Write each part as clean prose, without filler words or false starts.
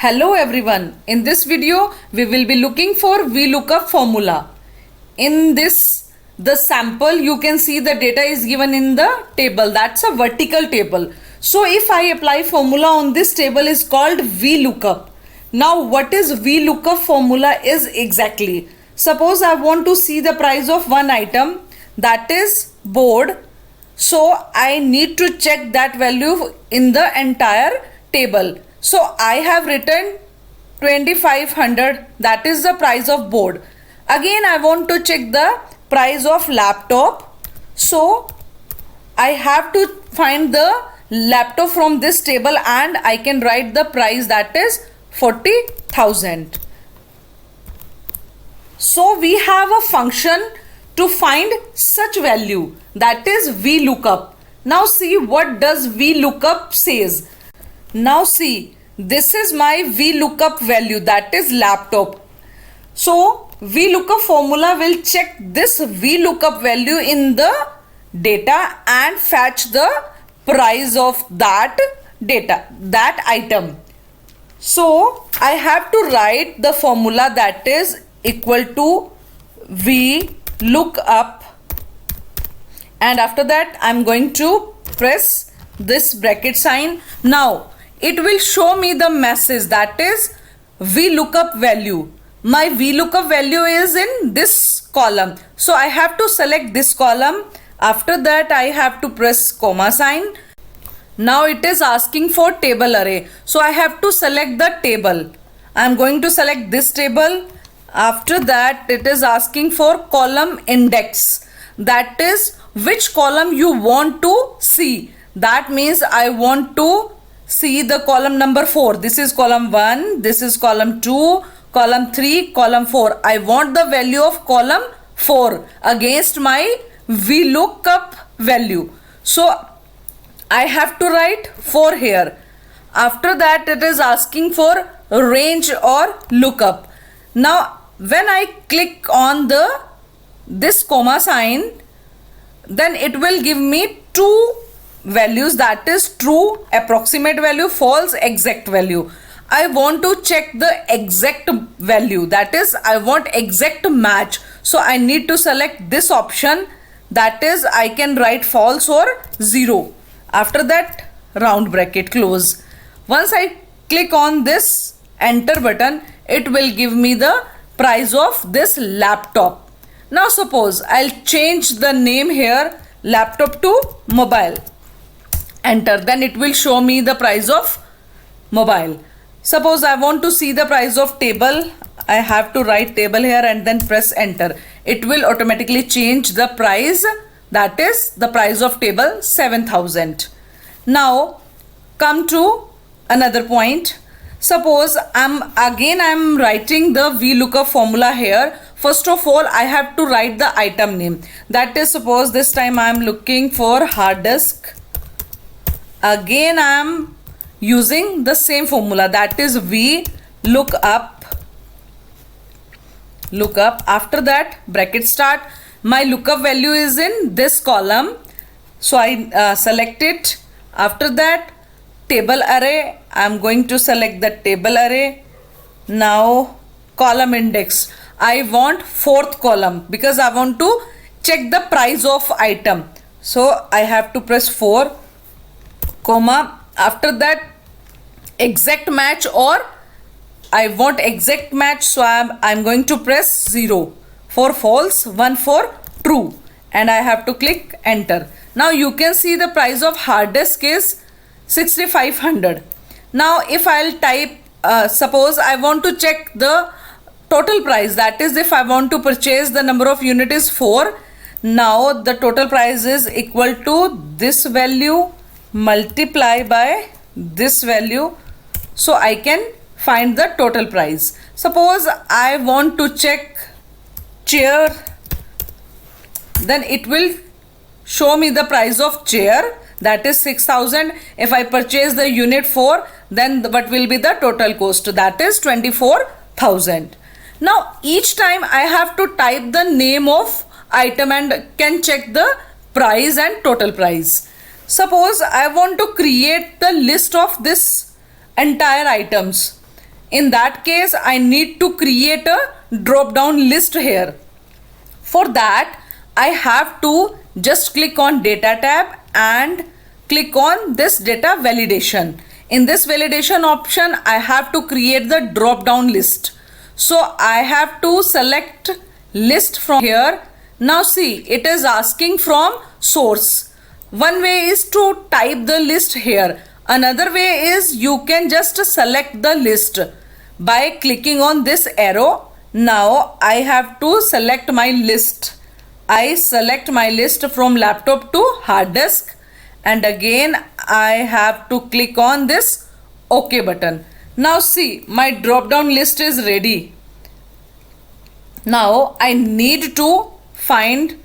Hello everyone, in this video we will be looking for VLookUp formula. In this the sample you can see the data is given in the table, that's a vertical table. So if I apply formula on this table is called VLookUp. Now what is VLookUp formula is exactly. Suppose I want to see the price of one item, that is board. So I need to check that value in the entire table. So I have written 2500, that is the price of board. Again I want to check the price of laptop. So I have to find the laptop from this table and I can write the price, that is 40,000. So we have a function to find such value, that is VLookUp. Now see what does VLookUp says. Now see, this is my VLookUp value, that is laptop. So VLookUp formula will check this VLookUp value in the data and fetch the price of that data, that item. So I have to write the formula, that is equal to VLookUp, and after that I'm going to press this bracket sign. Now it will show me the message, that is VLookUp value. My VLookUp value is in this column. So I have to select this column. After that I have to press comma sign. Now it is asking for table array. So I have to select the table. I am going to select this table. After that it is asking for column index. That is which column you want to see. That means I want to see the column number 4. This is column 1, this is column 2, column 3, column 4. I want the value of column 4 against my VLookUp value. So I have to write 4 here. After that it is asking for range or lookup. Now when I click on this comma sign, then it will give me two values, that is true approximate value, false exact value. I want to check the exact value, that is I want exact match. So I need to select this option, that is I can write false or 0. After that round bracket close. Once I click on this enter button, it will give me the price of this laptop. Now suppose I'll change the name here, laptop to mobile. Enter, then it will show me the price of mobile. Suppose I want to see the price of table, I have to write table here and then press enter. It will automatically change the price, that is the price of table 7,000. Now come to another point. Suppose I'm writing the VLookUp formula here. First of all I have to write the item name, that is suppose this time I am looking for hard disk. Again I am using the same formula, that is VLookUp. After that bracket start. My lookup value is in this column, so I select it. After that table array, I am going to select the table array. Now column index, I want 4th column because I want to check the price of item. So I have to press 4 comma. After that exact match, or I want exact match, so I'm going to press 0 for false, 1 for true, and I have to click enter. Now you can see the price of hard disk is 6,500. Now if I'll type suppose I want to check the total price, that is if I want to purchase the number of unit is 4. Now the total price is equal to this value multiply by this value, so I can find the total price. Suppose I want to check chair, then it will show me the price of chair, that is 6,000. If I purchase the unit 4, then what will be the total cost, that is 24,000. Now each time I have to type the name of item and can check the price and total price. Suppose I want to create the list of this entire items. In that case, I need to create a drop down list here. For that, I have to just click on data tab and click on this data validation. In this validation option, I have to create the drop down list. So I have to select list from here. Now see, it is asking from source. One way is to type the list here. Another way is you can just select the list by clicking on this arrow. Now I have to select my list. I select my list from laptop to hard disk, and again I have to click on this OK button. Now see, my drop down list is ready. Now I need to find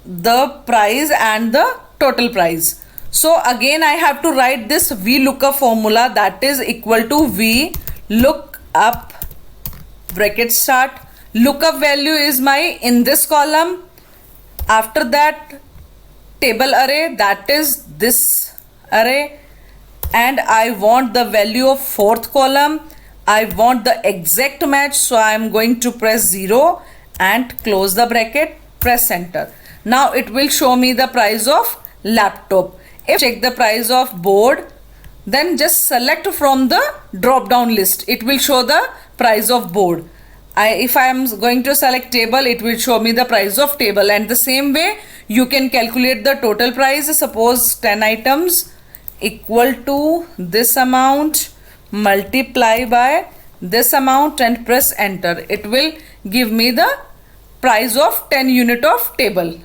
the price and the total price. So again I have to write this VLookUp formula, that is equal to VLookUp bracket start. Lookup value is my in this column. After that, table array, that is this array, and I want the value of fourth column. I want the exact match, so I am going to press 0 and close the bracket, press enter. Now it will show me the price of laptop. If check the price of board, then just select from the drop down list. It will show the price of board. If I am going to select table, it will show me the price of table, and the same way you can calculate the total price. Suppose 10 items equal to this amount, multiply by this amount and press enter. It will give me the price of 10 unit of table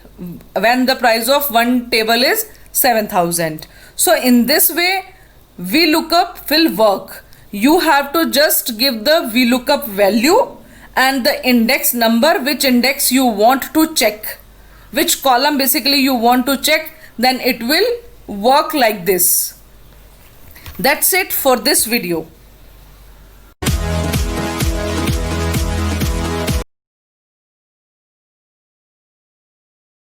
when the price of one table is 7,000. So in this way VLookUp will work. You have to just give the VLookUp value and the index number, which index you want to check, which column basically you want to check, then it will work like this. That's it for this video.